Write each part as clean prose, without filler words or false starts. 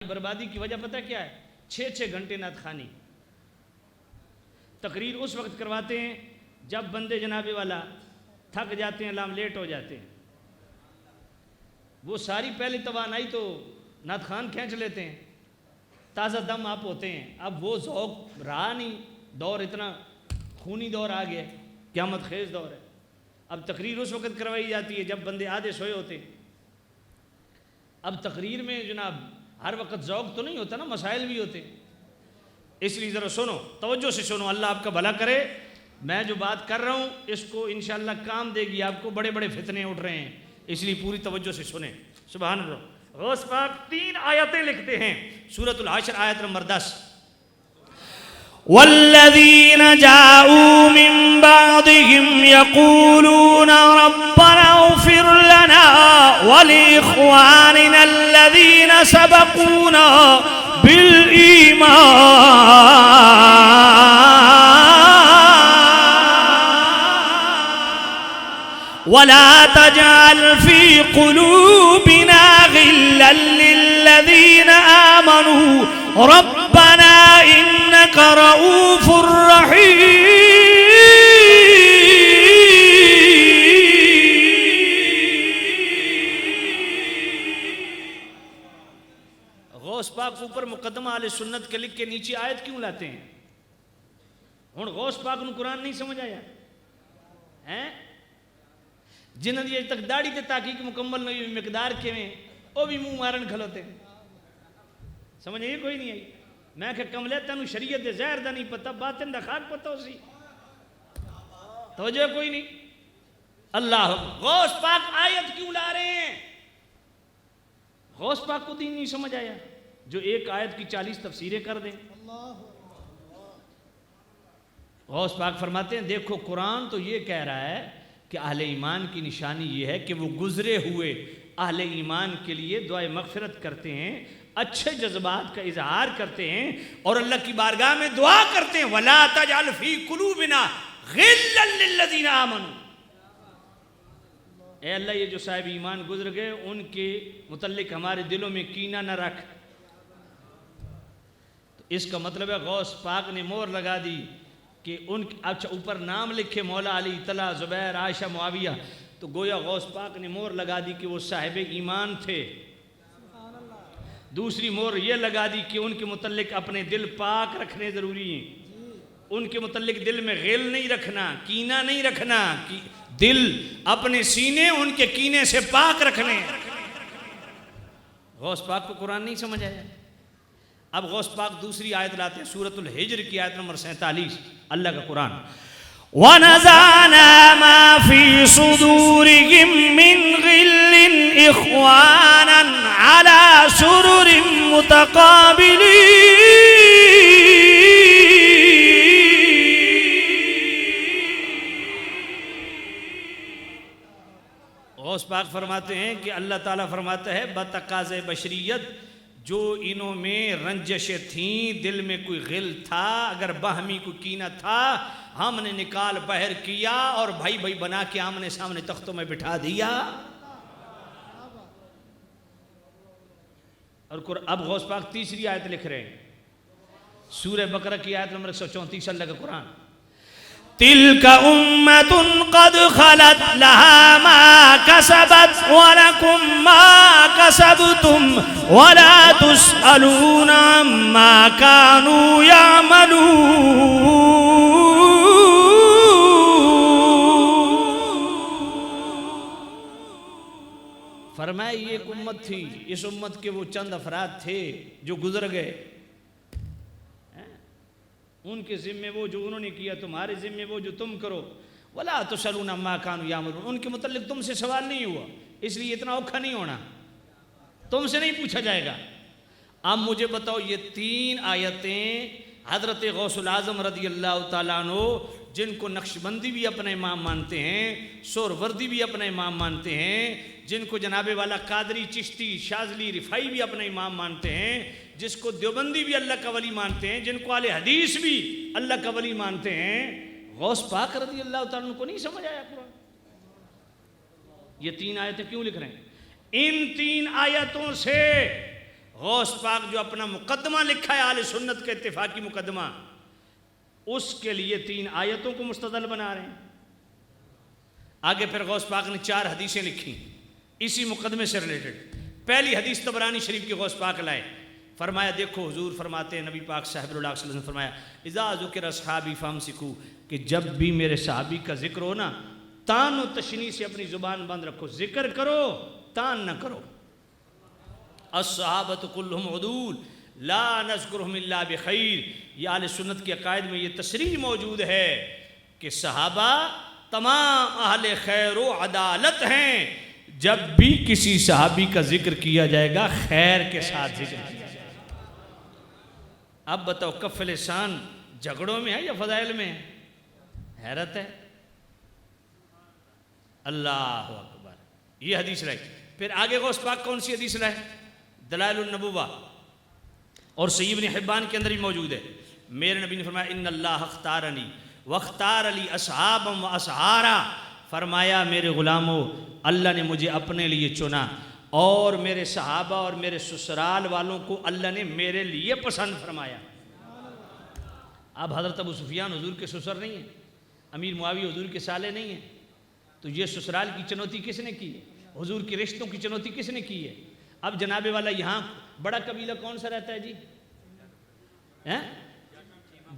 بربادی کی وجہ پتہ کیا ہے؟ 6 گھنٹے نعت خوانی. تقریر اس وقت کرواتے ہیں جب بندے جناب والا تھک جاتے ہیں، لام لیٹ ہو جاتے ہیں. وہ ساری پہلی توانائی تو نعت خوان کھینچ لیتے ہیں، تازہ دم آپ ہوتے ہیں. اب وہ ذوق رہا نہیں، دور اتنا خونی دور آ گیا، قیامت خیز دور ہے. اب تقریر اس وقت کروائی جاتی ہے جب بندے آدھے سوئے ہوتے ہیں. اب تقریر میں جناب ہر وقت ذوق تو نہیں ہوتا نا، مسائل بھی ہوتے ہیں. اس لیے ذرا سنو، توجہ سے سنو، اللہ آپ کا بھلا کرے. میں جو بات کر رہا ہوں اس کو انشاءاللہ کام دے گی آپ کو. بڑے بڑے فتنے اٹھ رہے ہیں، اس لیے پوری توجہ سے سنیں. سبحان اللہ. غوث پاک 3 آیتیں لکھتے ہیں. سورۃ الحشر آیت نمبر 10. والذین جاءوا من بعدهم یقولون ربنا اغفر لنا ولإخواننا الذین سبقونا بالإیمان ولا تجعل في قلوبنا غلا للذين آمنوا ربنا إنك رؤوف رحيم. غوث پاک اوپر مقدمہ اہل سنت کے لکھ کے نیچے آیت کیوں لاتے ہیں؟ ہن غوث پاک نو قرآن نہیں سمجھ آیا ہیں؟ جنہاں دی اج تک داڑھی تے تحقیق مکمل نہیں ہوئی مقدار کیویں او بھی منہ مارن کھلوتے ہیں. سمجھ آئی کوئی نہیں آئی؟ میں کہ کملے تینوں شریعت دے ظاہر دا نہیں پتہ، باطن دا خاک پتہ ہو سی. توجہ کوئی نہیں. اللہ غوث پاک آیت کیوں لا رہے ہیں؟ غوث پاک کو دین نہیں سمجھ آیا جو ایک آیت کی 40 تفسیریں کر دیں. غوث پاک فرماتے ہیں دیکھو قرآن تو یہ کہہ رہا ہے کہ اہل ایمان کی نشانی یہ ہے کہ وہ گزرے ہوئے اہل ایمان کے لیے دعائے مغفرت کرتے ہیں، اچھے جذبات کا اظہار کرتے ہیں اور اللہ کی بارگاہ میں دعا کرتے ہیں. وَلَا تَجْعَلْ فِي قُلُوبِنَا غِلًّا لِلَّذِينَ آمَنُوا. اے اللہ یہ جو صاحب ایمان گزر گئے ان کے متعلق ہمارے دلوں میں کینہ نہ رکھ. تو اس کا مطلب ہے غوث پاک نے مور لگا دی کہ ان اچھا اوپر نام لکھے مولا علی، طلحہ، زبیر، عائشہ، معاویہ، تو گویا غوث پاک نے مور لگا دی کہ وہ صاحب ایمان تھے. دوسری مور یہ لگا دی کہ ان کے متعلق اپنے دل پاک رکھنے ضروری ہیں. ان کے متعلق دل میں غل نہیں رکھنا، کینہ نہیں رکھنا، دل اپنے سینے ان کے کینے سے پاک رکھنے. غوث پاک کو قرآن نہیں سمجھ آیا. اب غوث پاک دوسری آیت لاتے ہیں سورۃ الحجر کی آیت نمبر 47. اللہ کا قرآن. وَنَزَعْنَا مَا فِي صُدُورِهِم مِّن غِلٍّ إِخْوَانًا عَلَى سُرُرٍ مُتَقَابِلِينَ. غوث پاک فرماتے ہیں کہ اللہ تعالیٰ فرماتا ہے بتقاضِ بشریت جو انہوں میں رنجشیں تھیں، دل میں کوئی غل تھا، اگر باہمی کوئی کینہ تھا، ہم نے نکال بہر کیا اور بھائی بھائی بنا کے آمنے سامنے تختوں میں بٹھا دیا. اور اب غوث پاک تیسری آیت لکھ رہے ہیں سورہ بقرہ کی آیت نمبر 134. اللہ کا قرآن. تِلْكَ أُمَّةٌ قَدْ خَلَتْ لَهَا مَا كَسَبَتْ وَلَكُمْ مَا كَسَبْتُمْ وَلَا تُسْأَلُونَ عَمَّا كَانُوا يَعْمَلُونَ. فرمایا یہ ایک امت تھی، اس امت کے وہ چند افراد تھے جو گزر گئے، ان کے ذمے وہ جو انہوں نے کیا، تمہارے ذمے وہ جو تم کرو. وَلَا تُسْأَلُونَ عَمَّا كَانُوا يَعْمَلُونَ. ان کے متعلق تم سے سوال نہیں ہوا، اس لیے اتنا اوکھا نہیں ہونا، تم سے نہیں پوچھا جائے گا. اب مجھے بتاؤ یہ 3 آیتیں حضرت غوث العظم رضی اللہ تعالیٰ عنہ جن کو نقش بندی بھی اپنا امام مانتے ہیں، سہروردی بھی اپنا امام مانتے ہیں، جن کو جناب والا قادری، چشتی، شاذلی، رفاعی بھی اپنا امام مانتے ہیں، جس کو دیوبندی بھی اللہ کا ولی مانتے ہیں، جن کو اہل حدیث بھی اللہ کا ولی مانتے ہیں، غوث پاک رضی اللہ تعالیٰ عنہ کو نہیں سمجھ آیا قرآن؟ یہ 3 آیتیں کیوں لکھ رہے ہیں؟ ان 3 آیتوں سے غوث پاک جو اپنا مقدمہ لکھا ہے اہل سنت کا اتفاقی مقدمہ، اس کے لیے 3 آیتوں کو مستدل بنا رہے ہیں۔ آگے پھر غوث پاک نے 4 حدیثیں لکھی اسی مقدمے سے ریلیٹڈ۔ پہلی حدیث طبرانی شریف کی غوث پاک لائے، فرمایا دیکھو حضور فرماتے ہیں، نبی پاک صاحب اللہ علیہ وسلم نے فرمایا اذا ذکر اصحابی فامسکو، کہ جب بھی میرے صحابی کا ذکر ہو نا، تان و تشنیع سے اپنی زبان بند رکھو، ذکر کرو تان نہ کرو۔ الصحابۃ کلہم عدول لا نذکرہم الا بخیر، یہ اہل سنت کے عقائد میں یہ تصریح موجود ہے کہ صحابہ تمام اہل خیر و عدالت ہیں، جب بھی کسی صحابی کا ذکر کیا جائے گا خیر کے ساتھ ذکر کیا جائے گا۔ اب بتاؤ کف لسان جھگڑوں میں ہے یا فضائل میں ہے؟ حیرت ہے۔ اللہ اکبر، یہ حدیث لائے۔ پھر آگے غوث پاک کون سی حدیث لائے؟ دلائل النبوہ، اور صحیح ابن حبان کے اندر ہی موجود ہے۔ میرے نبی نے فرمایا ان اللہ اختارنی واختار لی اصحابا و اسحارا، فرمایا میرے غلاموں اللہ نے مجھے اپنے لیے چنا، اور میرے صحابہ اور میرے سسرال والوں کو اللہ نے میرے لیے پسند فرمایا۔ اب حضرت ابو سفیان حضور کے سسر نہیں ہیں، امیر معاویہ حضور کے سالے نہیں ہیں، تو یہ سسرال کی چنوتی کس نے کی ہے؟ حضور کے رشتوں کی چنوتی کس نے کی ہے؟ اب جناب والا یہاں بڑا قبیلہ کون سا رہتا ہے جی؟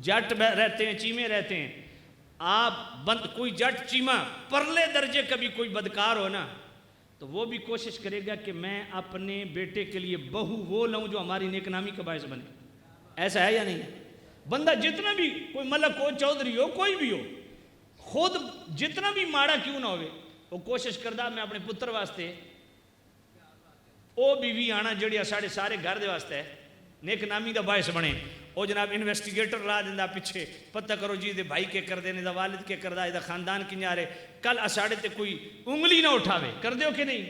جٹ رہتے ہیں، چیمے رہتے ہیں۔ آپ کوئی جٹ چیمہ پرلے درجے کا بھی کوئی بدکار ہو نا، تو وہ بھی کوشش کرے گا کہ میں اپنے بیٹے کے لیے بہو وہ لوں جو ہماری نیک نامی کا باعث بنے۔ ایسا ہے یا نہیں؟ بندہ جتنا بھی کوئی ملک ہو، چودھری ہو، کوئی بھی ہو، خود جتنا بھی ماڑا کیوں نہ ہوئے، وہ کوشش کردہ میں اپنے پتر واسطے او بیوی آنا جڑیا سارے گھر دے واسطے ہے نیک نامی دا باعث بنے۔ او جناب انویسٹیگیٹر لا دیندہ پیچھے پتہ کرو جی دے بھائی کے کر دینے دا والد کے کردہ دا خاندان کی نیارے، کل اساڑے تے کوئی انگلی نہ اٹھاوے، کر دیو کہ نہیں؟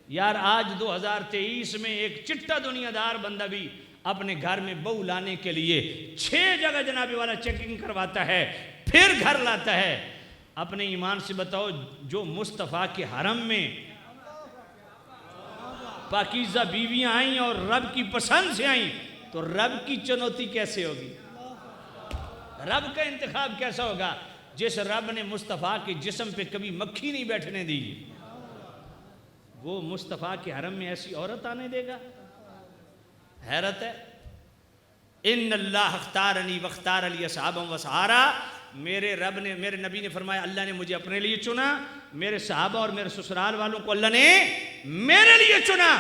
یار آج 2023 میں ایک چٹا دنیا دار بندہ بھی اپنے گھر میں بہو لانے کے لیے 6 جگہ جناب والا چیکنگ کرواتا ہے، پھر گھر لاتا ہے۔ اپنے ایمان سے بتاؤ، جو مصطفیٰ کے حرم میں پاکیزہ بیویاں آئیں اور رب کی پسند سے آئیں، تو رب کی چنوتی کیسے ہوگی؟ رب کا انتخاب کیسا ہوگا؟ جس رب نے مصطفیٰ کے جسم پہ کبھی مکھی نہیں بیٹھنے دی، وہ مصطفیٰ کے حرم میں ایسی عورت آنے دے گا؟ حیرت ہے۔ ان اللہ اختارنی واختار لی اصحابا واسحارا، میرے رب نے، میرے نبی نے فرمایا اللہ نے مجھے اپنے لیے چنا، میرے صحابہ اور میرے سسرال والوں کو اللہ نے میرے لیے چنا۔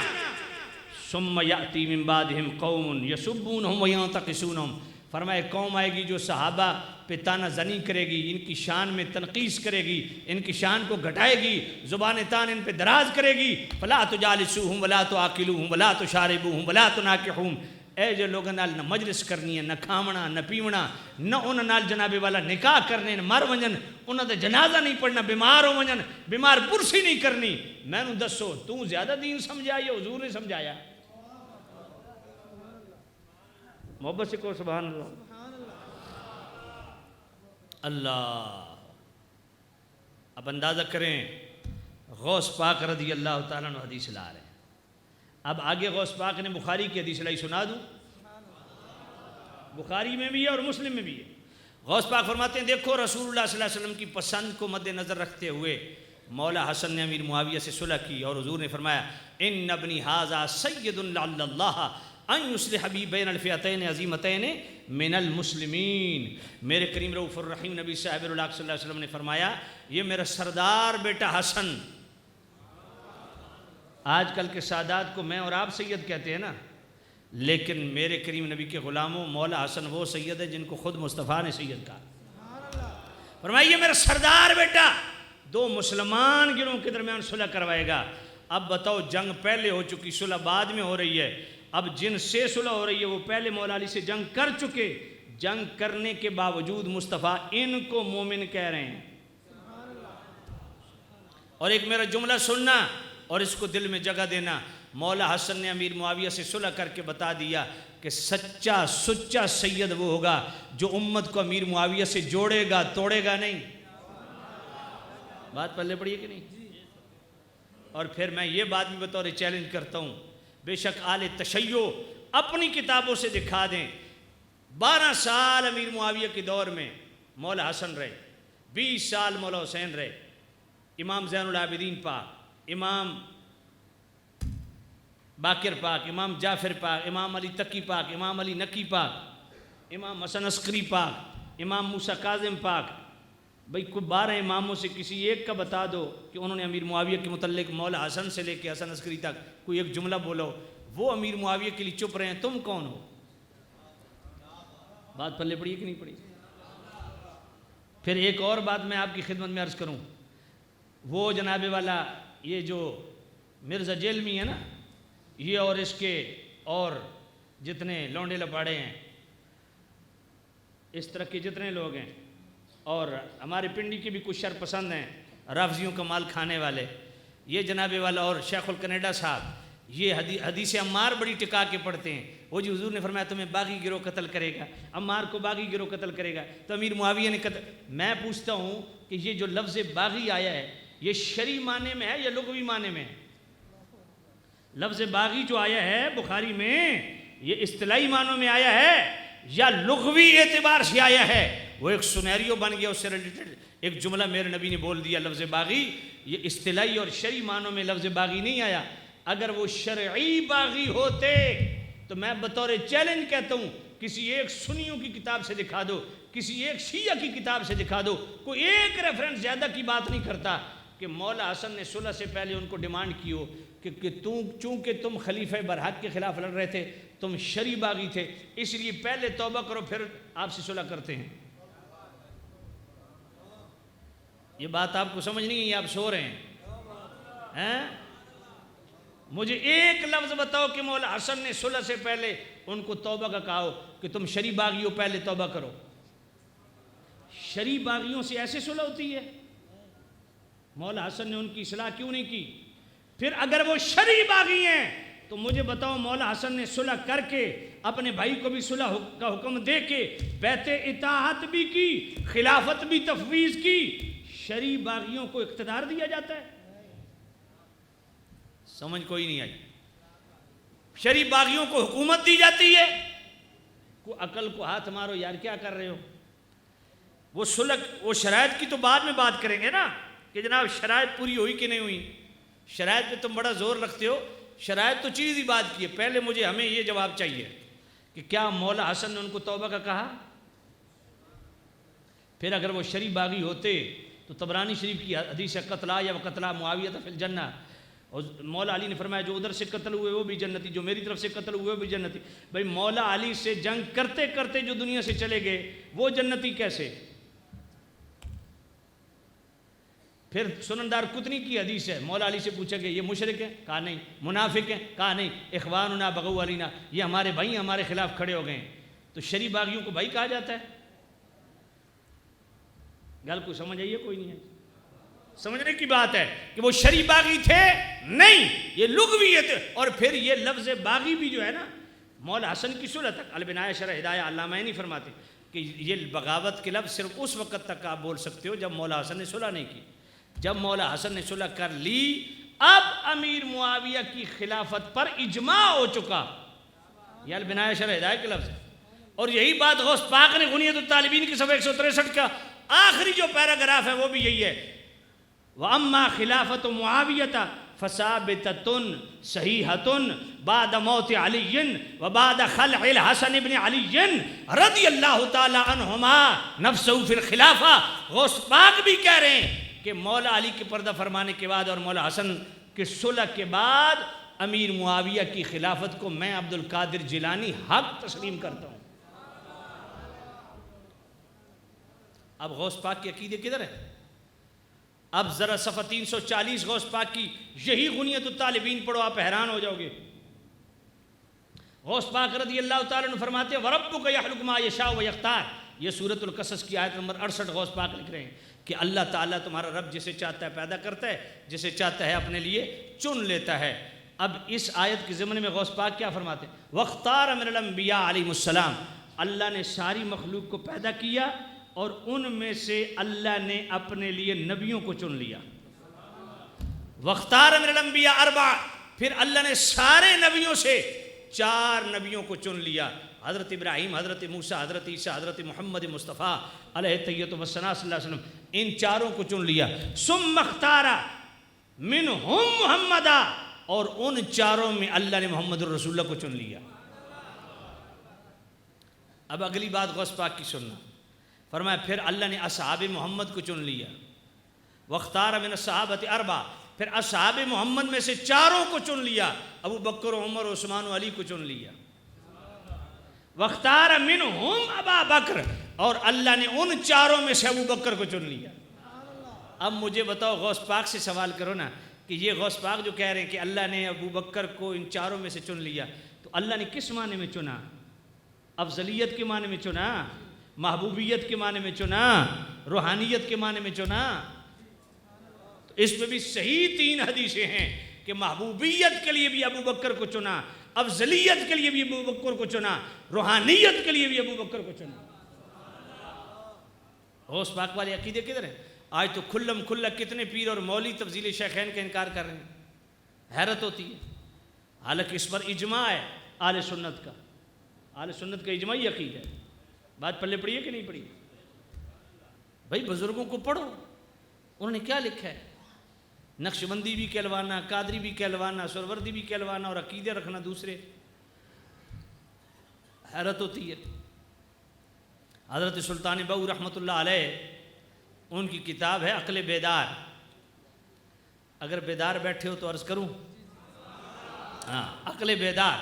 ثم یأتی من بعدہم قوم یسبونہم وینتقصونہم، فرمایا قوم آئے گی جو صحابہ پہ تانہ زنی کرے گی، ان کی شان میں تنقیص کرے گی، ان کی شان کو گھٹائے گی، زبان تان ان پہ دراز کرے گی۔ فلا تجالسوہم ولا تعاقلوہم ولا تشاربوہم ولا تناکحوہم، اے جو لوگوں نال نہ مجلس کرنی ہے، نہ کھاونا، نہ پیونا، نہ انہاں نال جناب والا نکاح کرنے، نہ مر ونجن، انہاں دا جنازہ نہیں پڑھنا، بیمار ہو ونجن، بیمار پرسی نہیں کرنی۔ میں نو دسو تو زیادہ دین سمجھایا یا حضور نے سمجھایا؟ محبت سے کو سبحان اللہ۔ اللہ، اب اندازہ کریں غوث پاک رضی اللہ تعالیٰ عنہ حدیث لا رہے ہیں۔ اب آگے غوث پاک نے بخاری کی حدیث لائی، سنا دوں؟ بخاری میں بھی ہے اور مسلم میں بھی ہے۔ غوث پاک فرماتے ہیں دیکھو رسول اللہ صلی اللہ علیہ وسلم کی پسند کو مد نظر رکھتے ہوئے مولا حسن نے امیر معاویہ سے صلح کی، اور حضور نے فرمایا ان ابنی ھذا سید لعل اللہ ان یصلح بی بین الفئتین عظیمتین من المسلمین۔ میرے کریم رؤوف الرحیم نبی صاحب اللہ صلی اللہ علیہ وسلم نے فرمایا یہ میرا سردار بیٹا حسن، آج کل کے سادات کو میں اور آپ سید کہتے ہیں نا، لیکن میرے کریم نبی کے غلاموں مولا حسن وہ سید ہے جن کو خود مصطفیٰ نے سید کہا۔ فرمایا یہ میرا سردار بیٹا 2 مسلمان گروہوں کے درمیان صلح کروائے گا۔ اب بتاؤ جنگ پہلے ہو چکی، صلح بعد میں ہو رہی ہے۔ اب جن سے صلح ہو رہی ہے وہ پہلے مولا علی سے جنگ کر چکے، جنگ کرنے کے باوجود مصطفیٰ ان کو مومن کہہ رہے ہیں۔ اور ایک میرا جملہ سننا اور اس کو دل میں جگہ دینا، مولا حسن نے امیر معاویہ سے صلح کر کے بتا دیا کہ سچا سچا سید وہ ہوگا جو امت کو امیر معاویہ سے جوڑے گا، توڑے گا نہیں۔ بات پلے پڑی ہے کہ نہیں؟ اور پھر میں یہ بات بھی بطور چیلنج کرتا ہوں، بے شک آل تشیع اپنی کتابوں سے دکھا دیں 12 سال امیر معاویہ کے دور میں مولا حسن رہے، 20 سال مولا حسین رہے، امام زین العابدین پاک، امام باقر پاک، امام جعفر پاک، امام علی تقی پاک، امام علی نقی پاک، امام حسن عسکری پاک، امام موسیٰ کاظم پاک. بھئی کوئی 12 اماموں سے کسی ایک کا بتا دو کہ انہوں نے امیر معاویہ کے متعلق مولا حسن سے لے کے حسن عسکری تک کوئی ایک جملہ بولو. وہ امیر معاویہ کے لیے چپ رہے ہیں، تم کون ہو؟ بات پلے پڑی ہے کہ نہیں پڑی؟ پھر ایک اور بات میں آپ کی خدمت میں عرض کروں. وہ جناب والا یہ جو مرزا جیلمی ہے نا، یہ اور اس کے اور جتنے لونڈے لپاڑے ہیں، اس طرح کے جتنے لوگ ہیں، اور ہمارے پنڈی کے بھی کچھ شر پسند ہیں، رافضیوں کا مال کھانے والے، یہ جناب والا اور شیخ الکنیڈا صاحب یہ حدیث عمار بڑی ٹکا کے پڑھتے ہیں. وہ جو حضور نے فرمایا تمہیں باغی گروہ قتل کرے گا، عمار کو باغی گروہ قتل کرے گا، تو امیر معاویہ نے قتل. میں پوچھتا ہوں کہ یہ جو لفظ باغی آیا ہے یہ شرعی معنی میں ہے یا لغوی معنی میں ہے؟ لفظ باغی جو آیا ہے بخاری میں یہ اصطلاحی معنوں میں آیا ہے یا لغوی اعتبار سے آیا ہے؟ وہ ایک سنیریو بن گیا، اس سے ریلیٹڈ ایک جملہ میرے نبی نے بول دیا لفظ باغی. یہ اصطلاحی اور شرعی معنوں میں لفظ باغی نہیں آیا. اگر وہ شرعی باغی ہوتے تو میں بطور چیلنج کہتا ہوں کسی ایک سنیوں کی کتاب سے دکھا دو، کسی ایک شیعہ کی کتاب سے دکھا دو، کوئی ایک ریفرنس زیادہ کی بات نہیں کرتا کہ مولا حسن نے صلح سے پہلے ان کو ڈیمانڈ کی ہو کہ چونکہ تم خلیفہ برحق کے خلاف لڑ رہے تھے، تم شرعی باغی تھے، اس لیے پہلے توبہ کرو پھر آپ سے صلح کرتے ہیں. یہ بات آپ کو سمجھ نہیں ہے، آپ سو رہے ہیں. مجھے ایک لفظ بتاؤ کہ مولا حسن نے صلح سے پہلے ان کو توبہ کا کہا ہو کہ تم شرعی باغی ہو پہلے توبہ کرو. شرعی باغیوں سے ایسے صلح ہوتی ہے؟ مولا حسن نے ان کی اصلاح کیوں نہیں کی؟ پھر اگر وہ شرعی باغی ہیں تو مجھے بتاؤ مولا حسن نے صلح کر کے اپنے بھائی کو بھی صلح کا حکم دے کے بیعت اطاعت بھی کی، خلافت بھی تفویض کی، شرعی باغیوں کو اقتدار دیا جاتا ہے؟ سمجھ کوئی نہیں آئی. شرعی باغیوں کو حکومت دی جاتی ہے. کو عقل کو ہاتھ مارو یار، کیا کر رہے ہو؟ وہ صلح وہ شرائط کی تو بعد میں بات کریں گے نا کہ جناب شرائط پوری ہوئی کہ نہیں ہوئی. شرائط پہ تم بڑا زور رکھتے ہو، شرائط تو چیز ہی بات کی ہے. پہلے مجھے ہمیں یہ جواب چاہیے کہ کیا مولا حسن نے ان کو توبہ کا کہا؟ پھر اگر وہ شرعی باغی ہوتے تو طبرانی شریف کی حدیث ہے قتلا یا قتلا معاویہ فی الجنہ، اور مولا علی نے فرمایا جو ادھر سے قتل ہوئے وہ بھی جنتی، جو میری طرف سے قتل ہوئے وہ بھی جنتی. بھائی مولا علی سے جنگ کرتے کرتے جو دنیا سے چلے گئے وہ جنتی کیسے؟ پھر سنندار کتنی کی حدیث ہے، مولا علی سے پوچھا کہ یہ مشرک ہیں؟ کہا نہیں. منافق ہیں؟ کہا نہیں. اخواننا بغوا علینا، یہ ہمارے بھائی ہمارے خلاف کھڑے ہو گئے ہیں. تو شرعی باغیوں کو بھائی کہا جاتا ہے؟ گل کو سمجھ آئیے کوئی نہیں ہے؟ سمجھنے کی بات ہے کہ وہ شرعی باغی تھے نہیں، یہ لغوی تھے. اور پھر یہ لفظ باغی بھی جو ہے نا مولا حسن کی صلح تک البنایہ شرح ہدایہ علامہ نہیں فرماتے کہ یہ بغاوت کے لفظ صرف اس وقت تک آپ بول سکتے ہو جب مولا حسن نے صلح نہیں کی. جب مولا حسن نے صلح کر لی اب امیر معاویہ کی خلافت پر اجماع ہو چکا. یہ البنایہ شرح ہدایہ کے لفظ ہے. اور یہی بات غوث پاک نے غنیۃ الطالبین کی صفحہ 163 کا آخری جو پیراگراف ہے وہ بھی یہی ہے، وَأَمَّا خِلَافَةُ مُعَاوِيَةَ فَثَابِتَةٌ صَحِيحَةٌ بَعْدَ مَوْتِ عَلِيٍّ وَبَعْدَ خَلْعِ الْحَسَنِ بْنِ عَلِيٍّ رضی اللہ تعالی عنہما نَفْسَهُ فِي الْخِلَافَةِ. غوث پاک بھی کہہ رہے ہیں کہ مولا علی کے پردہ فرمانے کے بعد اور مولا حسن کے صلح کے بعد امیر معاویہ کی خلافت کو میں عبد القادر جیلانی حق تسلیم کرتا ہوں. اب غوث پاک کے عقیدے کدھر ہے؟ اب ذرا صفحہ 340 غوث پاک کی یہی غنیۃ الطالبین پڑھو، آپ حیران ہو جاؤ گے. غوث پاک رضی اللہ تعالیٰ عنہ فرماتے ہیں وَرَبُّكَ يَخْلُقُ مَا يَشَاءُ وَيَخْتَارُ. یہ سورۃ القصص کی آیت نمبر 68 غوث پاک لکھ رہے ہیں کہ اللہ تعالیٰ تمہارا رب جسے چاہتا ہے پیدا کرتا ہے، جسے چاہتا ہے اپنے لیے چن لیتا ہے. اب اس آیت کے ضمن میں غوث پاک کیا فرماتے ہیں؟ وَاخْتَارَ مِنَ الْأَنْبِيَاءِ عَلَيْهِمُ السَّلَامُ. اللہ نے ساری مخلوق کو پیدا کیا اور ان میں سے اللہ نے اپنے لیے نبیوں کو چن لیا. وَاخْتَارَ مِنَ الْأَنْبِيَاءِ 4. پھر اللہ نے سارے نبیوں سے 4 نبیوں کو چن لیا، حضرت ابراہیم، حضرت موسیٰ، حضرت عیسیٰ، حضرت محمد مصطفیٰ علیہ التحیۃ والثناء صلی اللہ علیہ وسلم، ان 4 کو چن لیا۔ ثم اختار منہم محمدا، اور ان 4 میں اللہ نے محمد الرسول اللہ کو چن لیا۔ اب اگلی بات غوث پاک کی سننا، فرمایا پھر اللہ نے اصحاب محمد کو چن لیا۔ واختار من الصحابۃ 4، پھر اصحاب محمد میں سے 4 کو چن لیا، ابو بکر و عمر و عثمان و علی کو چن لیا۔ واختار منہم ابا بکر، اور اللہ نے ان 4 میں سے ابو بکر کو چن لیا۔ اب مجھے بتاؤ، غوث پاک سے سوال کرو نا کہ یہ غوث پاک جو کہہ رہے ہیں کہ اللہ نے ابو بکر کو ان 4 میں سے چن لیا، تو اللہ نے کس معنی میں چنا؟ افضلیت کے معنی میں چنا، محبوبیت کے معنی میں چنا، روحانیت کے معنی میں چنا؟ تو اس میں بھی صحیح 3 حدیثیں ہیں کہ محبوبیت کے لیے بھی ابو بکر کو چنا، افضلیت کے لیے بھی ابو بکر کو چنا، روحانیت کے لیے بھی ابو بکر کو چنا۔ غوث پاک والے عقیدے کدھر ہیں؟ آج تو کھلم کھلا کتنے پیر اور مولوی تفضیل شیخین کا انکار کر رہے ہیں، حیرت ہوتی ہے۔ حالانکہ اس پر اجماع ہے اہل سنت کا، اہل سنت کا اجماعی عقیدہ ہے۔ بات پلے پڑی ہے کہ نہیں پڑی؟ بھائی بزرگوں کو پڑھو، انہوں نے کیا لکھا ہے۔ نقش بندی بھی کہلوانا، قادری بھی کہلوانا، سروردی بھی کہلوانا، اور عقیدے رکھنا دوسرے، حیرت ہوتی ہے۔ حضرت سلطان بہو رحمۃ اللہ علیہ، ان کی کتاب ہے عقل بیدار، اگر بیدار بیٹھے ہو تو عرض کروں، ہاں عقل بیدار،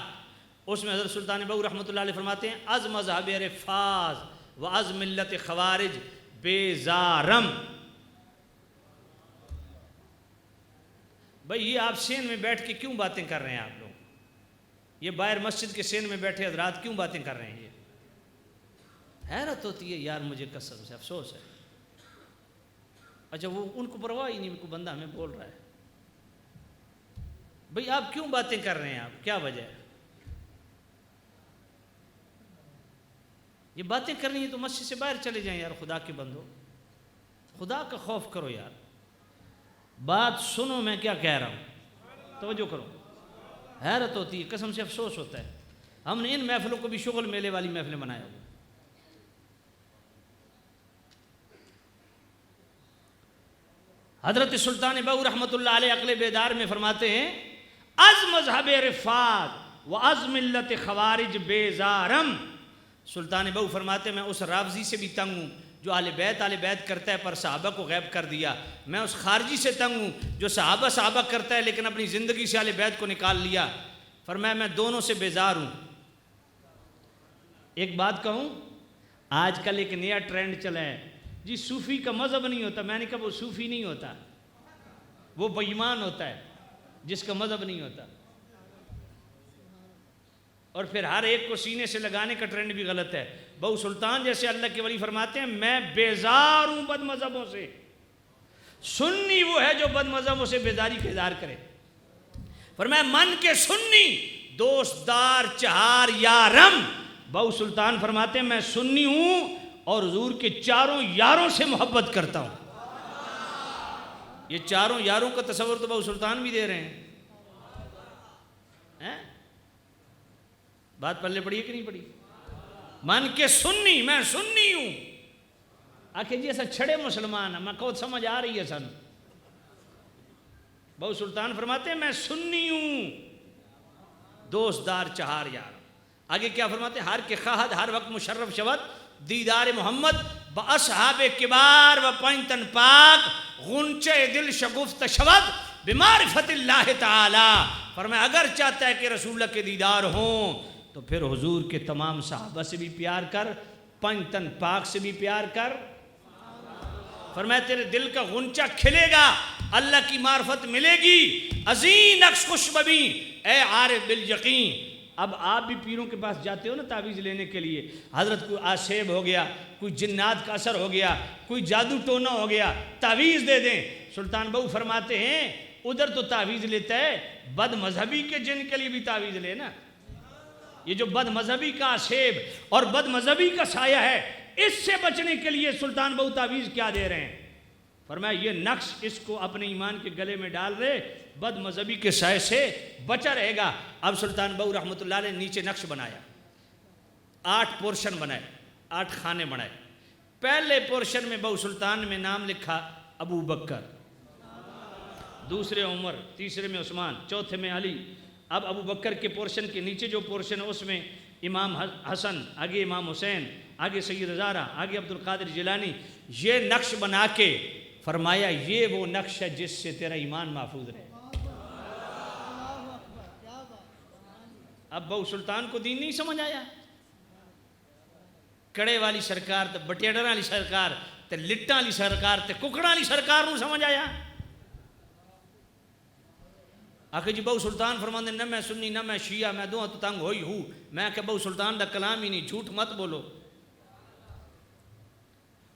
اس میں حضرت سلطان بہو رحمۃ اللہ علیہ فرماتے ہیں از مذہب رفاظ و از ملت خوارج بیزارم۔ بھئی یہ آپ سین میں بیٹھ کے کیوں باتیں کر رہے ہیں؟ آپ لوگ یہ باہر مسجد کے سین میں بیٹھے حضرات کیوں باتیں کر رہے ہیں؟ یہ حیرت ہوتی ہے یار، مجھے قسم سے افسوس ہے۔ اچھا وہ ان کو پرواہ ہی نہیں، کو بندہ ہمیں بول رہا ہے۔ بھئی آپ کیوں باتیں کر رہے ہیں؟ آپ کیا وجہ ہے؟ یہ باتیں کرنی ہے تو مسجد سے باہر چلے جائیں یار، خدا کے بندو، خدا کا خوف کرو یار۔ بات سنو میں کیا کہہ رہا ہوں، توجہ کرو۔ حیرت ہوتی ہے، قسم سے افسوس ہوتا ہے، ہم نے ان محفلوں کو بھی شغل میلے والی محفلیں بنایا ہوا۔ حضرت سلطان بہو رحمۃ اللہ علیہ عقل بیدار میں فرماتے ہیں از مذہب رفاعت و از ملت خوارج بیزارم۔ سلطان بہو فرماتے ہیں میں اس رافضی سے بھی تنگ ہوں جو اہل بیت کرتا ہے پر صحابہ کو غیب کر دیا، میں اس خارجی سے تنگ ہوں جو صحابہ کرتا ہے لیکن اپنی زندگی سے اہل بیت کو نکال لیا۔ فرمایا میں دونوں سے بیزار ہوں۔ ایک بات کہوں، آج کل ایک نیا ٹرینڈ چلا ہے جی صوفی کا مذہب نہیں ہوتا۔ میں نے کہا وہ صوفی نہیں ہوتا، وہ بے ایمان ہوتا ہے جس کا مذہب نہیں ہوتا۔ اور پھر ہر ایک کو سینے سے لگانے کا ٹرینڈ بھی غلط ہے۔ بہو سلطان جیسے اللہ کے ولی فرماتے ہیں میں بیزار ہوں بد مذہبوں سے۔ سنی وہ ہے جو بد مذہبوں سے بیزاری کا اظہار کرے۔ فرمایا من کے سنی دوست دار چہار یارم۔ بہو سلطان فرماتے ہیں میں سنی ہوں اور حضور کے 4 یاروں سے محبت کرتا ہوں۔ یہ 4 یاروں کا تصور تو بہو سلطان بھی دے رہے ہیں۔ بات پلے پڑی ہے کہ نہیں پڑی؟ من کے سنی، میں سنی ہوں۔ آخر جی ایسا چھڑے مسلمان ہے، میں کہو سمجھ آ رہی ہے سن۔ بہو سلطان فرماتے ہیں میں سنی ہوں دوست دار چہار یار۔ آگے کیا فرماتے ہیں؟ ہر کے خواہد ہر وقت مشرف شود دیدار محمد باصحاب کبار و پنجتن پاک غنچے دل شگفت شود بمعرفت اللہ تعالی۔ فرمایا اگر چاہتا ہے کہ رسول اللہ کے دیدار ہوں تو پھر حضور کے تمام صحابہ سے بھی پیار کر، پنجتن پاک سے بھی پیار کر۔ فرمایا تیرے دل کا غنچہ کھلے گا، اللہ کی معرفت ملے گی۔ عظیم نقش خوش ببی اے عارف بالیقین۔ اب آپ بھی پیروں کے پاس جاتے ہو نا تعویذ لینے کے لیے، حضرت کوئی آسیب ہو گیا، کوئی جنات کا اثر ہو گیا، کوئی جادو ٹونا ہو گیا، تعویذ دے دیں۔ سلطان بہو فرماتے ہیں ادھر تو تعویذ لیتا ہے، بد مذہبی کے جن کے لیے بھی تعویذ لے نا۔ یہ جو بد مذہبی کا آسیب اور بد مذہبی کا سایہ ہے، اس سے بچنے کے لیے سلطان بہو تعویذ کیا دے رہے ہیں؟ فرمایا یہ نقش اس کو اپنے ایمان کے گلے میں ڈال رہے بد مذہبی کے سائے سے بچا رہے گا۔ اب سلطان بہو رحمۃ اللہ علیہ نیچے نقش بنایا، 8 پورشن بنائے، 8 خانے بنائے۔ پہلے پورشن میں بہو سلطان میں نام لکھا ابو بکر، دوسرے عمر، تیسرے میں عثمان، چوتھے میں علی۔ اب ابو بکر کے پورشن کے نیچے جو پورشن ہے اس میں امام حسن، آگے امام حسین، آگے سید زہرا، آگے عبد القادر جیلانی۔ یہ نقش بنا کے فرمایا یہ وہ نقش ہے جس سے تیرا ایمان محفوظ رہے۔ اب بہو سلطان کو دین نہیں سمجھ آیا، کڑے والی سرکار تے بٹیڑا والی سرکار تے لٹاں والی سرکار تے ککڑاں والی سرکار نو سمجھ آیا۔ آخر جی بہو سلطان فرماندے نہ میں سنی نہ میں شیعہ، میں دوہاں تو تنگ ہوئی ہوں۔ میں کہ بہو سلطان دا کلام ہی نہیں، جھوٹ مت بولو۔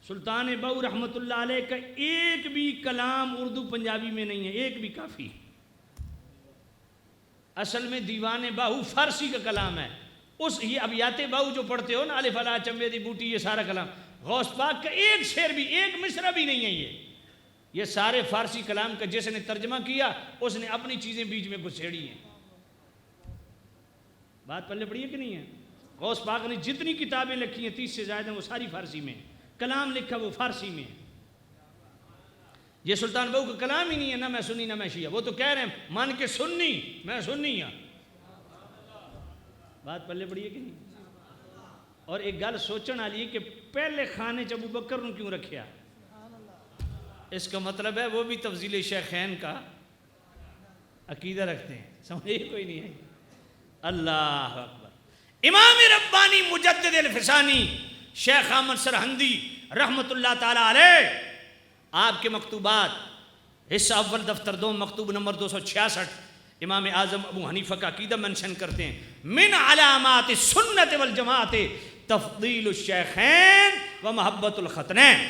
سلطان بہو رحمۃ اللہ علیہ کا ایک بھی کلام اردو پنجابی میں نہیں ہے، ایک بھی کافی۔ اصل میں دیوان بہو فارسی کا کلام ہے۔ یہ ابیات بہو جو پڑھتے ہو نا، الف لا چمبے دی بوٹی، یہ سارا کلام غوث پاک کا ایک شعر بھی، ایک مصرع بھی نہیں ہے۔ یہ سارے فارسی کلام کا جس نے ترجمہ کیا اس نے اپنی چیزیں بیچ میں گھسیڑی ہیں۔ بات پلے پڑی ہے کہ نہیں ہے؟ غوث پاک نے جتنی کتابیں لکھی ہیں 30 سے زائد ہیں، وہ ساری فارسی میں، کلام لکھا وہ فارسی میں۔ یہ سلطان بہو کا کلام ہی نہیں ہے، نہ میں سنی نہ میں شیعہ۔ وہ تو کہہ رہے ہیں مان کے سنی، میں سنی ہوں۔ بات پلے پڑی ہے کہ نہیں؟ اور ایک گل سوچن والی ہے کہ پہلے خانے چ ابو بکر نو کیوں رکھیا؟ اس کا مطلب ہے وہ بھی تفضیل شیخین کا عقیدہ رکھتے ہیں، سمجھے کوئی نہیں ہے؟ اللہ اکبر۔ امام ربانی مجدد الفسانی شیخ احمد سرہندی رحمت اللہ تعالی علیہ، آپ کے مکتوبات حصہ اول دفتر 2 مکتوب نمبر 266 امام اعظم ابو حنیفہ کا عقیدہ منشن کرتے ہیں، من علامات السنت والجماعت تفضیل الشیخین و محبت الختنین۔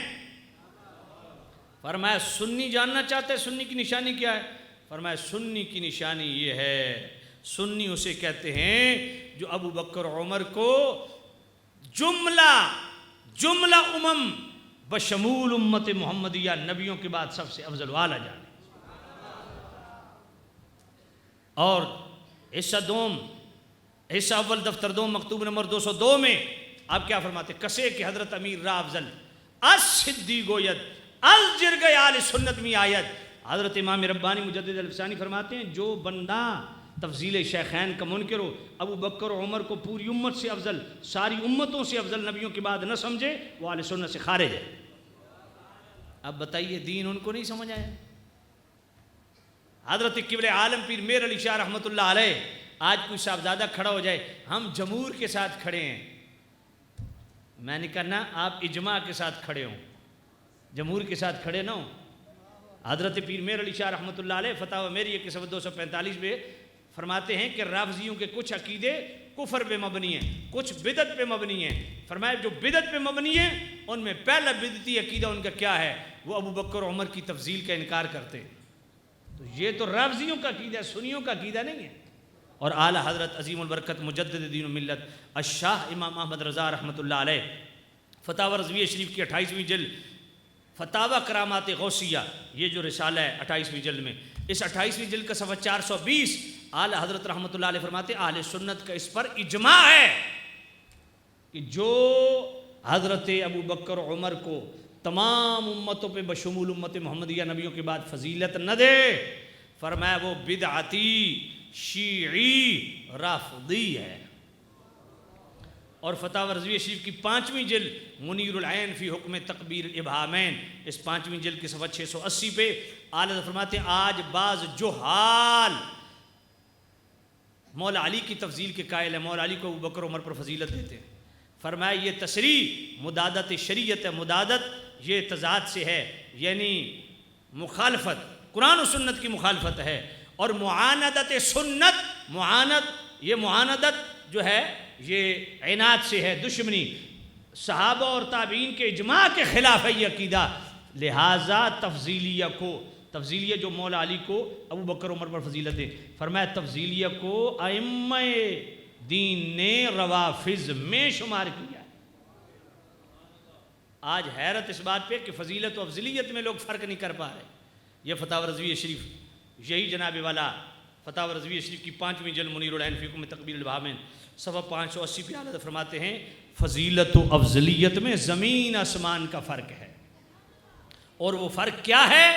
فرمایا سنی جاننا چاہتے ہیں سنی کی نشانی کیا ہے؟ فرمایا سنی کی نشانی یہ ہے، سنی اسے کہتے ہیں جو ابو بکر عمر کو جملہ امم بشمول امت محمدیہ نبیوں کے بعد سب سے افضل والا جانے۔ اور حصہ اول دفتر 2 مکتوب نمبر 202 میں آپ کیا فرماتے ہیں؟ کسے کہ حضرت امیر را افضل الصدی گوید الجرگ آل سنت می آیت۔ حضرت امام ربانی مجدد الفسانی فرماتے ہیں جو بندہ تفضیل شیخین کا منکر ہو، ابو بکر و عمر کو پوری امت سے افضل، ساری امتوں سے افضل نبیوں کے بعد نہ سمجھے، وہ اہل سنت سے خارج ہے۔ اب بتائیے دین ان کو نہیں سمجھ آیا؟ حضرت قبلہ عالم پیر میر علی شاہ رحمۃ اللہ علیہ، آج کوئی صاحبزادہ کھڑا ہو جائے ہم جمہور کے ساتھ کھڑے ہیں، میں نے کہا نا آپ اجماع کے ساتھ کھڑے ہوں، جمہور کے ساتھ کھڑے نہ ہوں۔ حضرت پیر میر علی شاہ رحمۃ اللہ علیہ فتاوی میریہ کے صفحہ 245 میں فرماتے ہیں کہ رافضیوں کے کچھ عقیدے کفر پہ مبنی ہیں، کچھ بدعت پہ مبنی ہیں۔ فرمایا جو بدعت پہ مبنی ہیں ان میں پہلا بدعتی عقیدہ ان کا کیا ہے؟ وہ ابو بکر و عمر کی تفضیل کا انکار کرتے ہیں۔ تو یہ تو رافضیوں کا عقیدہ ہے، سنیوں کا عقیدہ نہیں ہے۔ اور اعلیٰ حضرت عظیم البرکت مجدد دین و ملت الشاہ امام احمد رضا رحمۃ اللہ علیہ فتاوی رضویہ شریف کی 28ویں جلد فتاوی کرامات غوثیہ، یہ جو رسالہ ہے 28ویں جلد میں، اس 28ویں جلد کا صفحہ 420 اعلیٰ حضرت رحمۃ اللہ علیہ فرماتے ہیں اہل سنت کا اس پر اجماع ہے کہ جو حضرت ابو بکر عمر کو تمام امتوں پہ بشمول امت محمدیہ نبیوں کے بعد فضیلت نہ دے، فرمایا وہ بدعتی شیعی رافضی ہے۔ اور فتاوی رضویہ شریف کی 5ویں جلد منیر العین فی حکم تکبیر الابہامین، اس 5ویں جلد کے صفحہ 680 پہ اعلیٰ فرماتے ہیں آج بعض جہال مولا علی کی تفضیل کے قائل ہیں، مولا علی کو ابو بکر عمر پر فضیلت دیتے ہیں۔ فرمایا یہ تصریح مدادت شریعت ہے، مدادت یہ تضاد سے ہے، یعنی مخالفت، قرآن و سنت کی مخالفت ہے۔ اور معاندت سنت، یہ معاندت جو ہے یہ عناد سے ہے، دشمنی، صحابہ اور تابعین کے اجماع کے خلاف ہے یہ عقیدہ۔ لہٰذا تفضیلیہ جو مولا علی کو ابو بکر عمر پر فضیلت دے، فرمایا تفضیلیہ کو ائمہ دین نے روافض میں شمار کیا ہے۔ آج حیرت اس بات پہ کہ فضیلت و افضلیت میں لوگ فرق نہیں کر پا رہے۔ یہ فتاوی رضویہ شریف یہی جناب والا فتاوی رضویہ شریف کی 5ویں جلد منیر العین فی حکم تقبیل البہائم صفحہ 580 پہ اعلیٰ فرماتے ہیں فضیلت و افضلیت میں زمین آسمان کا فرق ہے. اور وہ فرق کیا ہے؟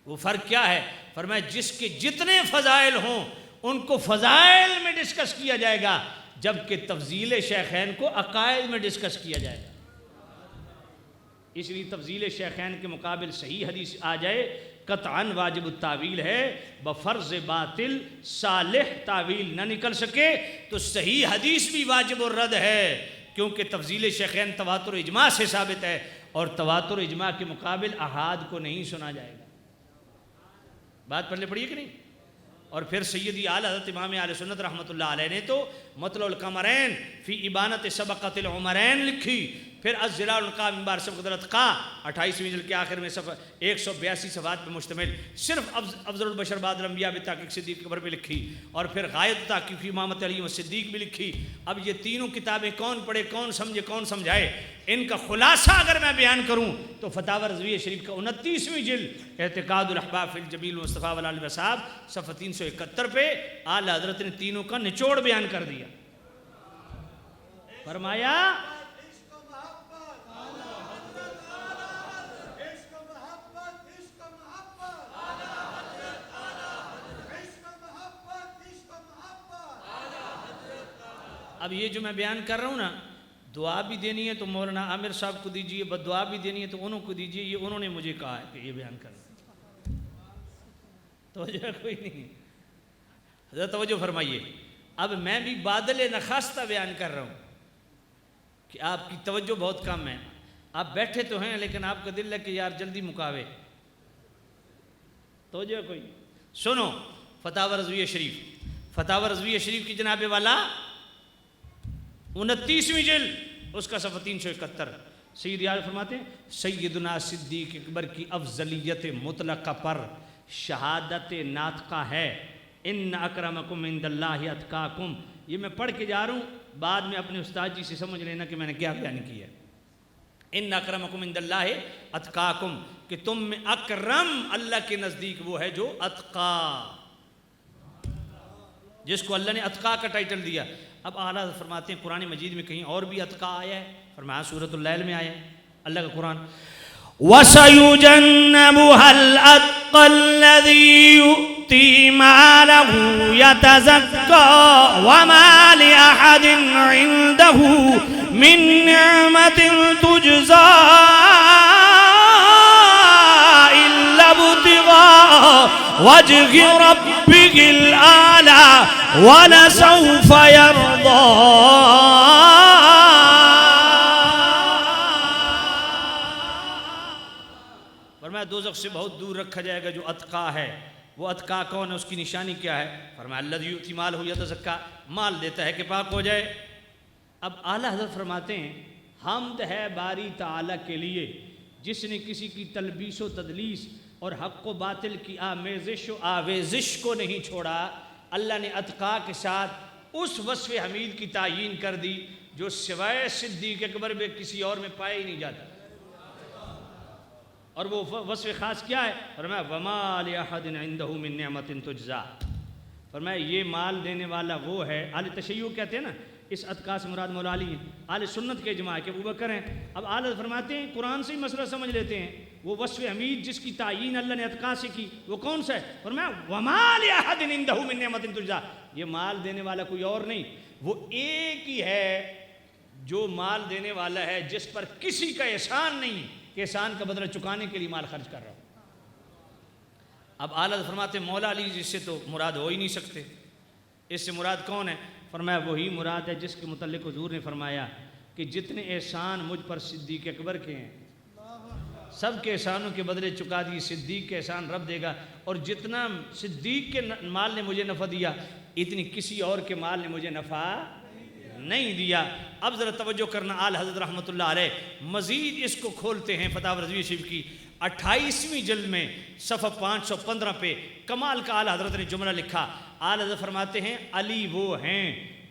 وہ فرق کیا ہے؟ فرمایا جس کے جتنے فضائل ہوں ان کو فضائل میں ڈسکس کیا جائے گا، جبکہ تفضیل شیخین کو عقائد میں ڈسکس کیا جائے گا. اس لیے تفضیل شیخین کے مقابل صحیح حدیث آ جائے قطعاً واجب التاویل ہے، بفرض باطل صالح تعویل نہ نکل سکے تو صحیح حدیث بھی واجب الرد ہے، کیونکہ تفضیل شیخین تواتر اجماع سے ثابت ہے، اور تواتر اجماع کے مقابل احاد کو نہیں سنا جائے گا. بات پڑھنے پڑی ہے کہ نہیں؟ اور پھر سیدی اعلیٰ حضرت امام اہل سنت رحمۃ اللہ علیہ نے تو مطلع القمرین فی ابانت سبقت العمرین لکھی، پھر الظلال القاء من بار سبقت الاتقاء 28ویں جلد کے آخر میں صفحہ 182 صفحات پہ مشتمل صرف افضل البشر بعد الانبیاء بتحقیق صدیق اکبر پہ لکھی، اور پھر غایت تحقیق فی امامت علی و صدیق بھی لکھی. اب یہ تینوں کتابیں کون پڑھے، کون سمجھے، کون سمجھائے؟ ان کا خلاصہ اگر میں بیان کروں تو فتاوی رضویہ شریف کا 29ویں جلد اعتقاد الاحباب فی الجمیل المصطفیٰ والآل واصحاب صفحہ 371 پہ اعلیٰ حضرت نے تینوں کا نچوڑ بیان کر دیا. فرمایا اب یہ جو میں بیان کر رہا ہوں نا، دعا بھی دینی ہے تو مولانا عامر صاحب کو دیجیے، بد دعا بھی دینی ہے تو انہوں کو دیجیے. یہ انہوں نے مجھے کہا ہے کہ یہ بیان کرنا، توجہ کوئی نہیں. حضرت توجہ فرمائیے. اب میں بھی بادل نخواستہ بیان کر رہا ہوں کہ آپ کی توجہ بہت کم ہے. آپ بیٹھے تو ہیں لیکن آپ کا دل ہے کہ یار جلدی مکاوے. توجہ کوئی نہیں. سنو فتاوی رضویہ شریف، فتاوی رضویہ شریف کی جناب والا 29ویں جلد اس کا صفحہ 371 سید یار فرماتے ہیں سیدنا صدیق اکبر کی افضلیت مطلقہ پر شہادت ناطقہ ہے ان اکرمکم عند اللہ اتقاکم. یہ میں پڑھ کے جا رہا ہوں، بعد میں اپنے استاد جی سے سمجھ لینا کہ میں نے کیا بیان کیا. ان اکرمکم عند اللہ اتقاکم، کہ تم میں اکرم اللہ کے نزدیک وہ ہے جو اتقا، جس کو اللہ نے اتقا کا ٹائٹل دیا. اب اعلیٰ فرماتے ہیں قرآن مجید میں کہیں اور بھی اتقا آیا ہے، فرمایا سورۃ اللیل میں آیا ہے اللہ کا قرآن وَسَيُجَنَّبُهَا الْأَتْقَى الَّذِي يُؤْتِي مَالَهُ يَتَزَكَّى وَمَا لِأَحَدٍ عِندَهُ مِن نِّعْمَةٍ تُجْزَى إِلَّا ابْتِغَاءَ وَجْهِ رَبِّهِ الْأَعْلَى وَلَسَوْفَ يَرْضَى. فرمایا دوزخ سے بہت دور رکھا جائے گا جو اتقا ہے. وہ اتقا کون ہے، اس کی نشانی کیا ہے؟ فرمایا الذی یؤتی مالہ یتزکیٰ، مال دیتا ہے کہ پاک ہو جائے. اب اعلیٰ حضرت فرماتے ہیں حمد ہے باری تعالیٰ کے لیے جس نے کسی کی تلبیس و تدلیس اور حق و باطل کی آمیزش و آویزش کو نہیں چھوڑا. اللہ نے اتقا کے ساتھ اس وصف حمید کی تعیین کر دی جو سوائے صدیق اکبر میں کسی اور میں پایا ہی نہیں جاتا. اور وہ وصف خاص کیا ہے؟ فرمایا وَمَا لِأَحَدٍ عِندَهُ مِن نِّعْمَةٍ تُجْزَىٰ. فرمایا یہ مال دینے والا وہ ہے. اہل تشیع کہتے ہیں نا، اس اتقا سے مراد مولا علی ہیں، اہل سنت کے اجماع کے ابوبکر ہیں. اب اعلیٰ فرماتے ہیں قرآن سے ہی مسئلہ سمجھ لیتے ہیں. وہ وصف حمید جس کی تعیین اللہ نے اتقا سے کی وہ کون سا ہے؟ فرمایا وَمَا لِأَحَدٍ عِندَهُ مِن نِّعْمَةٍ تُجْزَىٰ. یہ مال دینے والا کوئی اور نہیں، وہ ایک ہی ہے جو مال دینے والا ہے جس پر کسی کا احسان نہیں کہ احسان کا بدلہ چکانے کے لیے مال خرچ کر رہا ہوں. اب اعلیٰ فرماتے ہیں مولا علی جس سے تو مراد ہو ہی نہیں سکتے. اس سے مراد کون ہے؟ فرمایا وہی مراد ہے جس کے متعلق حضور نے فرمایا کہ جتنے احسان مجھ پر صدیق اکبر کے ہیں سب کے احسانوں کے بدلے چکا دی. صدیق کے احسان رب دے گا، اور جتنا صدیق کے مال نے مجھے نفع دیا اتنی کسی اور کے مال نے مجھے نفع نہیں دیا. اب ذرا توجہ کرنا، اعلیٰ حضرت رحمۃ اللہ علیہ مزید اس کو کھولتے ہیں فتاوی رضویہ شریف کی 28ویں جلد میں صفحہ 515 پہ کمال کا اعلیٰ حضرت نے جملہ لکھا. اعلیٰ حضرت فرماتے ہیں علی وہ ہیں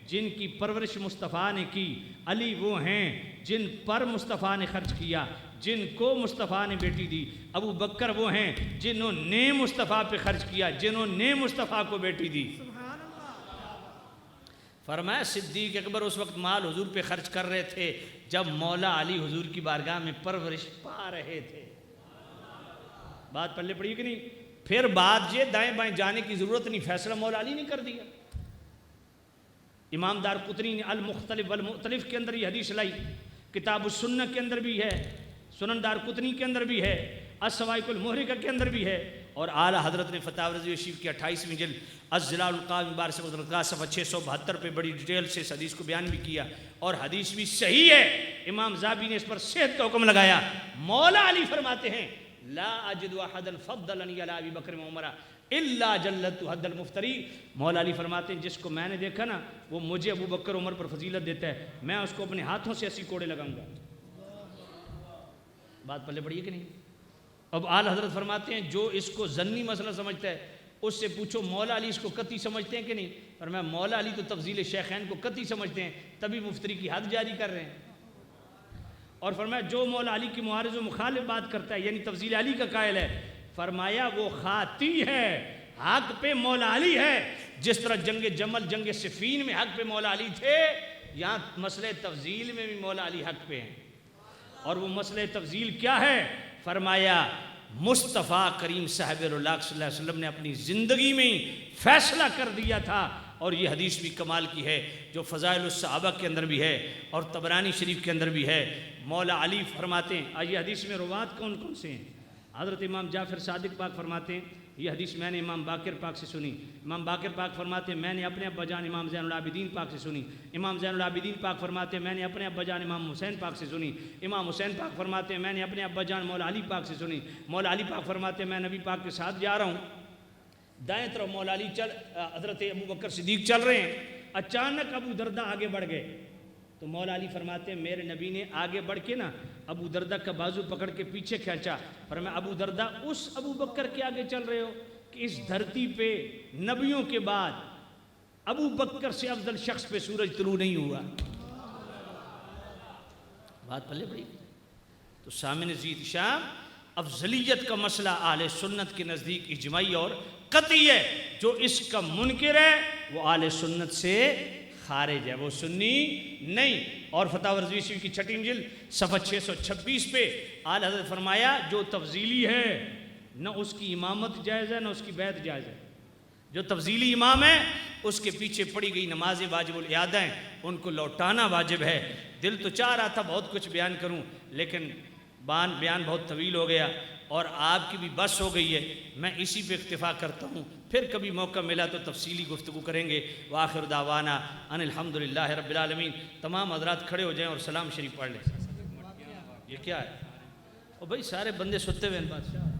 جن کی پرورش مصطفیٰ نے کی، علی وہ ہیں جن پر مصطفیٰ نے خرچ کیا، جن کو مصطفیٰ نے بیٹی دی، ابو بکر وہ ہیں جنہوں نے مصطفیٰ پہ خرچ کیا، جنہوں نے مصطفیٰ کو بیٹی دی۔ فرمایا صدیق اکبر اس وقت مال حضور پہ خرچ کر رہے تھے جب مولا علی حضور کی بارگاہ میں پرورش پا رہے تھے۔ بات پلے پڑی کہ نہیں؟ پھر بات یہ دائیں بائیں جانے کی ضرورت نہیں، فیصلہ مولا علی نے کر دیا۔ امام دارقطنی نے المختلف والمؤتلف کے اندر یہ حدیث لائی، کتاب السنہ کے اندر بھی ہے، سنن دارقطنی کے اندر بھی ہے، السوائق المحرقہ کے اندر بھی ہے، اور اعلیٰ حضرت نے فتاوی رضویہ شریف کی 28ویں جلد الظلال القائم بار سے مدرکہ صفحہ 672 پہ بڑی ڈیٹیل سے اس حدیث کو بیان بھی کیا، اور حدیث بھی صحیح ہے۔ امام ذہبی نے اس پر صحت کا حکم لگایا۔ مولا علی فرماتے ہیں لا اجد احدا فضلنی علی ابی بکر و عمر الا جلدت حد المفتری۔ مولا علی فرماتے ہیں جس کو میں نے دیکھا نا وہ مجھے ابو بکر عمر پر فضیلت دیتا ہے، میں اس کو اپنے ہاتھوں سے 80 کوڑے لگاؤں گا۔ بات پلے پڑی ہے کہ نہیں؟ اب اعلیٰ حضرت فرماتے ہیں جو اس کو ظنی مسئلہ سمجھتا ہے اس سے پوچھو مولا علی اس کو قطعی سمجھتے ہیں کہ نہیں؟ فرمایا مولا علی تو تفضیل شیخین کو قطعی سمجھتے ہیں، تبھی مفتری کی حد جاری کر رہے ہیں۔ اور فرمایا جو مولا علی کی معارض و مخالف بات کرتا ہے یعنی تفضیل علی کا قائل ہے، فرمایا وہ خاطی ہے، حق پہ مولا علی ہے۔ جس طرح جنگ جمل جنگ صفین میں حق پہ مولا علی تھے، یہاں مسئلہ تفضیل میں بھی مولا علی حق پہ ہیں۔ اور وہ مسئلہ تفضیل کیا ہے؟ فرمایا مصطفیٰ کریم صاحب اللہ صلی اللہ علیہ وسلم نے اپنی زندگی میں فیصلہ کر دیا تھا، اور یہ حدیث بھی کمال کی ہے جو فضائل الصحابہ کے اندر بھی ہے اور طبرانی شریف کے اندر بھی ہے۔ مولا علی فرماتے ہیں، آئیے حدیث میں روات کون کون سے ہیں؟ حضرت امام جعفر صادق پاک فرماتے ہیں یہ حدیث میں نے امام باقر پاک سے سنی۔ امام باقر پاک فرماتے ہیں میں نے اپنے ابا جان امام زین العابدین پاک سے سنی۔ امام زین العابدین پاک فرماتے ہیں میں نے اپنے ابا جان امام حسین پاک سے سنی۔ امام حسین پاک فرماتے ہیں میں نے اپنے ابا جان مولا علی پاک سے سنی۔ مولا علی پاک فرماتے ہیں میں نبی پاک کے ساتھ جا رہا ہوں، دائیں طرف مولا علی حضرت ابو بکر صدیق چل رہے ہیں، اچانک ابو دردہ آگے بڑھ گئے تو مولا علی فرماتے ہیں میرے نبی نے آگے بڑھ کے نا ابو دردہ کا بازو پکڑ کے پیچھے کھینچا، فرمایا ابو دردہ اس ابو بکر کے آگے چل رہے ہو کہ اس دھرتی پہ نبیوں کے بعد ابو بکر سے افضل شخص پہ سورج طلوع نہیں ہوا۔ بات پلے پڑی؟ تو سامنے زید شام افضلیت کا مسئلہ اہل سنت کے نزدیک اجماعی اور قطعی ہے، جو اس کا منکر ہے وہ اہل سنت سے خارج ہے، وہ سنی نہیں۔ اور فتاوی رضویہ شریف کی 6 جلد صفحہ 626 پہ اعلیٰ حضرت فرمایا جو تفضیلی ہے نہ اس کی امامت جائز ہے نہ اس کی بیعت جائز ہے۔ جو تفضیلی امام ہے اس کے پیچھے پڑی گئی نمازیں واجب الاعادہ ہیں، ان کو لوٹانا واجب ہے۔ دل تو چاہ رہا تھا بہت کچھ بیان کروں لیکن بیان بہت طویل ہو گیا اور آپ کی بھی بس ہو گئی ہے، میں اسی پہ اکتفا کرتا ہوں، پھر کبھی موقع ملا تو تفصیلی گفتگو کریں گے۔ وآخر دعوانا ان الحمدللہ رب العالمین۔ تمام حضرات کھڑے ہو جائیں اور سلام شریف پڑھ لیں۔ یہ کیا ہے؟ او بھائی سارے بندے ستے ہوئے ہیں بادشاہ۔